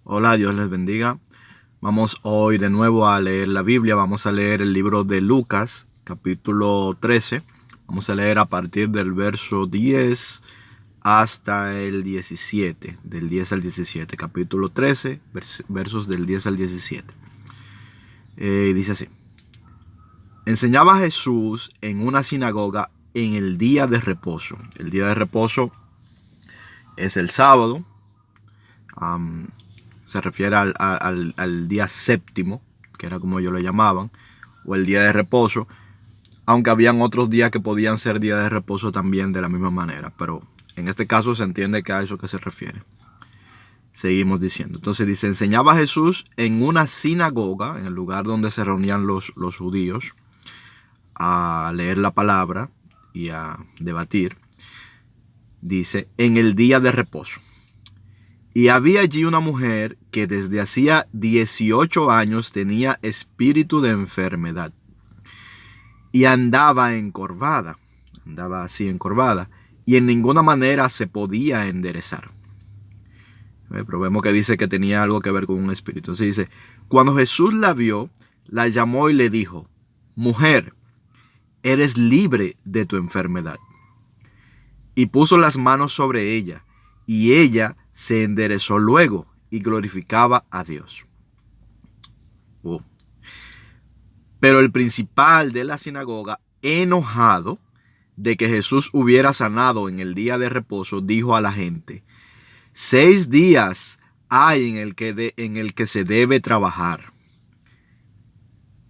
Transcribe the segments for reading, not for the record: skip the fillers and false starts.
Hola, Dios les bendiga. Vamos hoy de nuevo a leer la Biblia. Vamos a leer el libro de Lucas, capítulo 13. Vamos a leer a partir del verso 10 hasta el 17. Del 10 al 17. Capítulo 13, versos del 10 al 17. Dice así. Enseñaba Jesús en una sinagoga en el día de reposo. El día de reposo es el sábado. Se refiere al día séptimo, que era como ellos lo llamaban, o el día de reposo, aunque habían otros días que podían ser días de reposo también de la misma manera, pero en este caso se entiende que a eso que se refiere. Seguimos diciendo. Entonces dice, enseñaba Jesús en una sinagoga, en el lugar donde se reunían los judíos, a leer la palabra y a debatir. Dice, en el día de reposo. Y había allí una mujer que desde hacía 18 años tenía espíritu de enfermedad y andaba así encorvada, y en ninguna manera se podía enderezar. Pero vemos que dice que tenía algo que ver con un espíritu. Entonces dice, cuando Jesús la vio, la llamó y le dijo, mujer, eres libre de tu enfermedad. Y puso las manos sobre ella, y ella se enderezó luego y glorificaba a Dios. Pero el principal de la sinagoga, enojado de que Jesús hubiera sanado en el día de reposo, dijo a la gente, 6 días hay en el que se debe trabajar.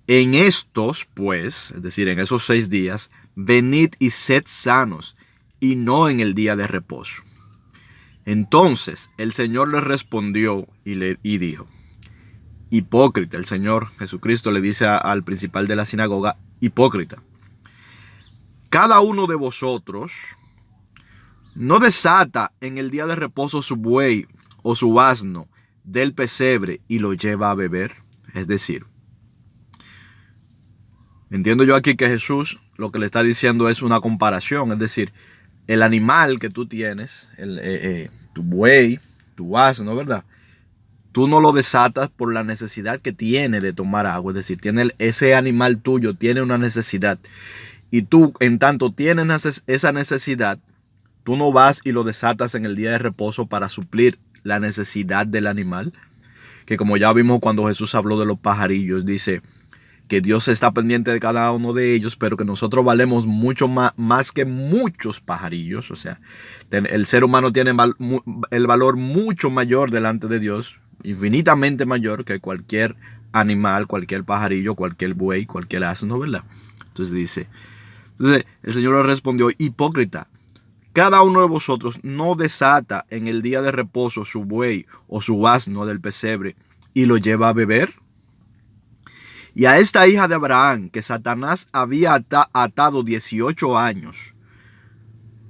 En estos, pues, es decir, en esos 6 días, venid y sed sanos, y no en el día de reposo. Entonces el Señor le respondió y dijo, hipócrita. El Señor Jesucristo le dice al principal de la sinagoga, hipócrita. Cada uno de vosotros no desata en el día de reposo su buey o su asno del pesebre y lo lleva a beber. Es decir, entiendo yo aquí que Jesús lo que le está diciendo es una comparación. Es decir, el animal que tú tienes, tu buey, tu asno, ¿verdad? Tú no lo desatas por la necesidad que tiene de tomar agua. Es decir, ese animal tuyo tiene una necesidad. Y tú, en tanto tienes esa necesidad, tú no vas y lo desatas en el día de reposo para suplir la necesidad del animal. Que como ya vimos cuando Jesús habló de los pajarillos, dice que Dios está pendiente de cada uno de ellos, pero que nosotros valemos mucho más que muchos pajarillos. O sea, el ser humano tiene el valor mucho mayor delante de Dios, infinitamente mayor que cualquier animal, cualquier pajarillo, cualquier buey, cualquier asno, ¿verdad? Entonces el Señor le respondió, hipócrita, cada uno de vosotros no desata en el día de reposo su buey o su asno del pesebre y lo lleva a beber. Y a esta hija de Abraham, que Satanás había atado 18 años,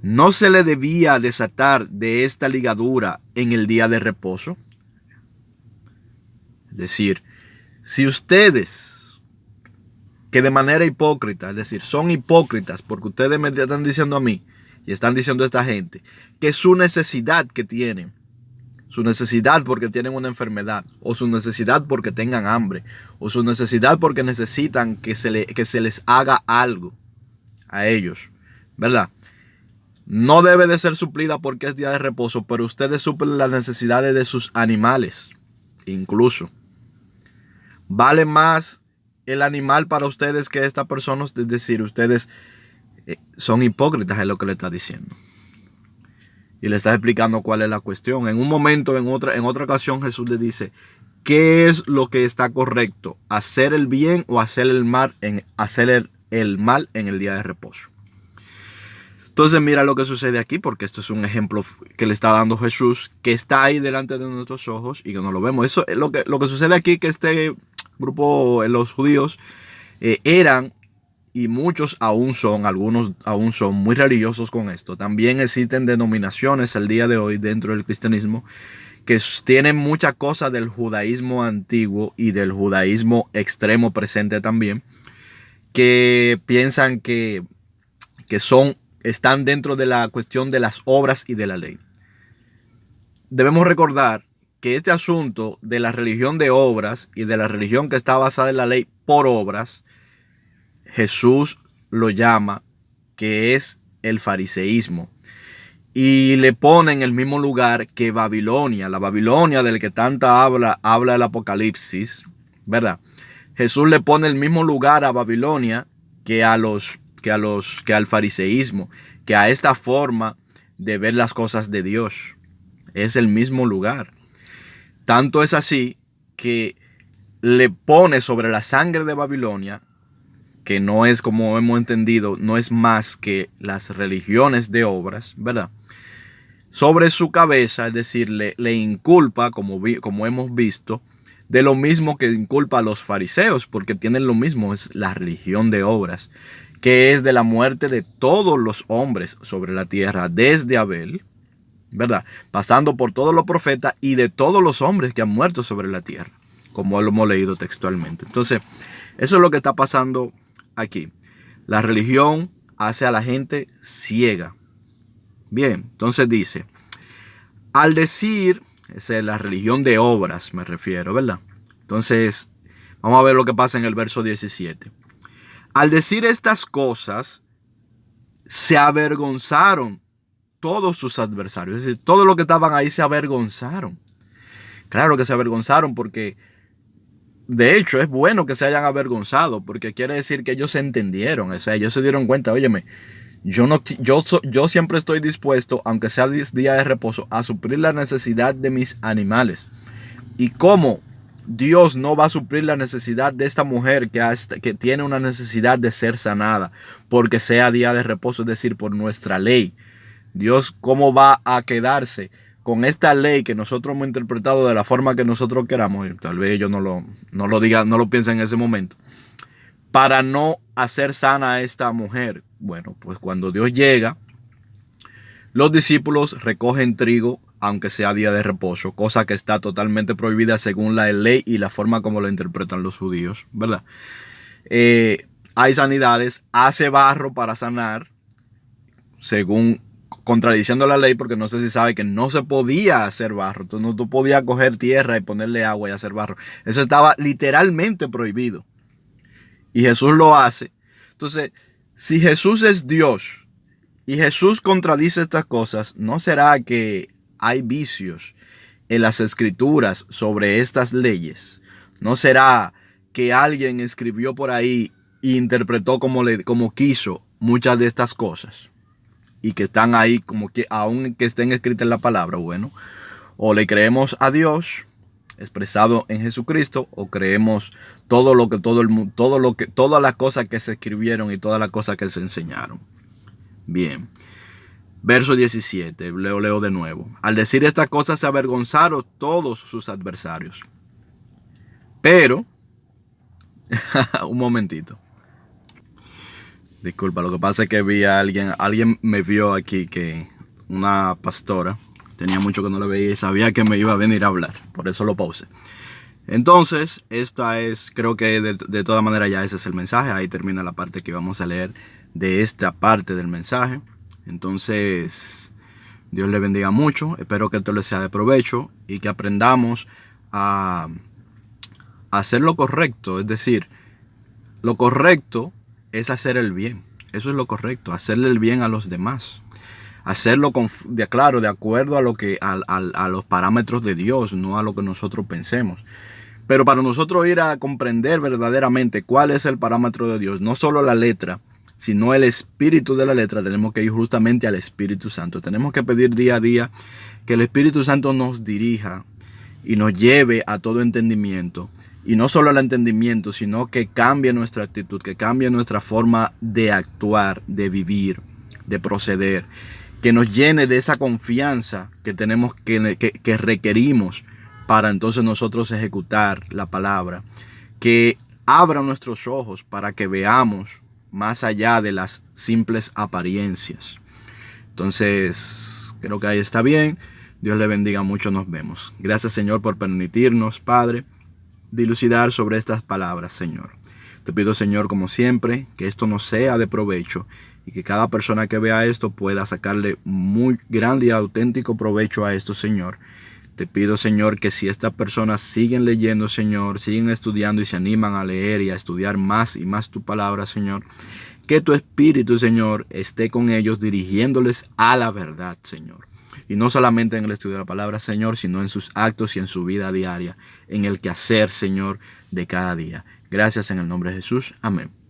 ¿no se le debía desatar de esta ligadura en el día de reposo? Es decir, si ustedes, que de manera hipócrita, es decir, son hipócritas porque ustedes me están diciendo a mí y están diciendo a esta gente que su necesidad que tienen, su necesidad porque tienen una enfermedad, o su necesidad porque tengan hambre, o su necesidad porque necesitan que se les haga algo a ellos, ¿verdad? No debe de ser suplida porque es día de reposo, pero ustedes suplen las necesidades de sus animales. Incluso vale más el animal para ustedes que esta persona. Es decir, ustedes son hipócritas, es lo que le está diciendo. Y le está explicando cuál es la cuestión. En un momento, en otra ocasión, Jesús le dice, ¿qué es lo que está correcto? ¿Hacer el bien o hacer el mal en el día de reposo? Entonces mira lo que sucede aquí, porque esto es un ejemplo que le está dando Jesús, que está ahí delante de nuestros ojos y que no lo vemos. Eso es lo que sucede aquí, que este grupo, los judíos, eran, y muchos aún son, algunos aún son muy religiosos con esto. También existen denominaciones al día de hoy dentro del cristianismo que tienen muchas cosas del judaísmo antiguo y del judaísmo extremo presente también, que piensan que están dentro de la cuestión de las obras y de la ley. Debemos recordar que este asunto de la religión de obras y de la religión que está basada en la ley por obras, Jesús lo llama que es el fariseísmo. Y le pone en el mismo lugar que Babilonia, la Babilonia del que tanta habla el Apocalipsis, ¿verdad? Jesús le pone el mismo lugar a Babilonia que al fariseísmo, que a esta forma de ver las cosas de Dios. Es el mismo lugar. Tanto es así que le pone sobre la sangre de Babilonia, que no es, como hemos entendido, no es más que las religiones de obras, ¿verdad? Sobre su cabeza, es decir, le inculpa, como hemos visto, de lo mismo que inculpa a los fariseos, porque tienen lo mismo, es la religión de obras, que es de la muerte de todos los hombres sobre la tierra, desde Abel, ¿verdad? Pasando por todos los profetas y de todos los hombres que han muerto sobre la tierra, como lo hemos leído textualmente. Entonces, eso es lo que está pasando aquí. La religión hace a la gente ciega. Bien, entonces dice, al decir, esa es la religión de obras, me refiero, ¿verdad? Entonces, vamos a ver lo que pasa en el verso 17. Al decir estas cosas, se avergonzaron todos sus adversarios. Es decir, todos los que estaban ahí se avergonzaron. Claro que se avergonzaron porque, de hecho, es bueno que se hayan avergonzado, porque quiere decir que ellos se entendieron. O sea, ellos se dieron cuenta, óyeme, yo siempre estoy dispuesto, aunque sea día de reposo, a suplir la necesidad de mis animales. ¿Y cómo Dios no va a suplir la necesidad de esta mujer que tiene una necesidad de ser sanada porque sea día de reposo, es decir, por nuestra ley? Dios, ¿cómo va a quedarse con esta ley que nosotros hemos interpretado de la forma que nosotros queramos? Y tal vez ellos no lo digan, no lo piensen en ese momento, para no hacer sana a esta mujer. Bueno, pues cuando Dios llega, los discípulos recogen trigo, aunque sea día de reposo, cosa que está totalmente prohibida según la ley y la forma como lo interpretan los judíos, ¿verdad? Hay sanidades, hace barro para sanar, según contradiciendo la ley, porque no sé si sabe que no se podía hacer barro. Entonces no tú podías coger tierra y ponerle agua y hacer barro. Eso estaba literalmente prohibido. Y Jesús lo hace. Entonces, si Jesús es Dios y Jesús contradice estas cosas, ¿no será que hay vicios en las escrituras sobre estas leyes? ¿No será que alguien escribió por ahí e interpretó como quiso muchas de estas cosas? Y que están ahí, como que aún que estén escritas en la palabra, bueno, o le creemos a Dios expresado en Jesucristo, o creemos todas las cosas que se escribieron y todas las cosas que se enseñaron. Bien, verso 17, leo de nuevo. Al decir estas cosas se avergonzaron todos sus adversarios. Pero, un momentito. Disculpa, lo que pasa es que vi a alguien me vio aquí, que una pastora, tenía mucho que no la veía y sabía que me iba a venir a hablar, por eso lo pausé. Entonces, creo que de toda manera ya ese es el mensaje, ahí termina la parte que vamos a leer de esta parte del mensaje. Entonces, Dios le bendiga mucho, espero que esto les sea de provecho y que aprendamos a hacer lo correcto, es decir, lo correcto es hacer el bien. Eso es lo correcto, hacerle el bien a los demás. Hacerlo de acuerdo a los parámetros de Dios, no a lo que nosotros pensemos. Pero para nosotros ir a comprender verdaderamente cuál es el parámetro de Dios, no solo la letra, sino el espíritu de la letra, tenemos que ir justamente al Espíritu Santo. Tenemos que pedir día a día que el Espíritu Santo nos dirija y nos lleve a todo entendimiento. Y no solo al entendimiento, sino que cambie nuestra actitud, que cambie nuestra forma de actuar, de vivir, de proceder. Que nos llene de esa confianza que tenemos, que requerimos para entonces nosotros ejecutar la palabra. Que abra nuestros ojos para que veamos más allá de las simples apariencias. Entonces, creo que ahí está bien. Dios le bendiga mucho, nos vemos. Gracias, Señor, por permitirnos, Padre, dilucidar sobre estas palabras, Señor. Te pido, Señor, como siempre, que esto nos sea de provecho y que cada persona que vea esto pueda sacarle muy grande y auténtico provecho a esto, Señor. Te pido, Señor, que si estas personas siguen leyendo, Señor, siguen estudiando y se animan a leer y a estudiar más y más tu palabra, Señor, que tu Espíritu, Señor, esté con ellos dirigiéndoles a la verdad, Señor. Y no solamente en el estudio de la palabra, Señor, sino en sus actos y en su vida diaria, en el quehacer, Señor, de cada día. Gracias en el nombre de Jesús. Amén.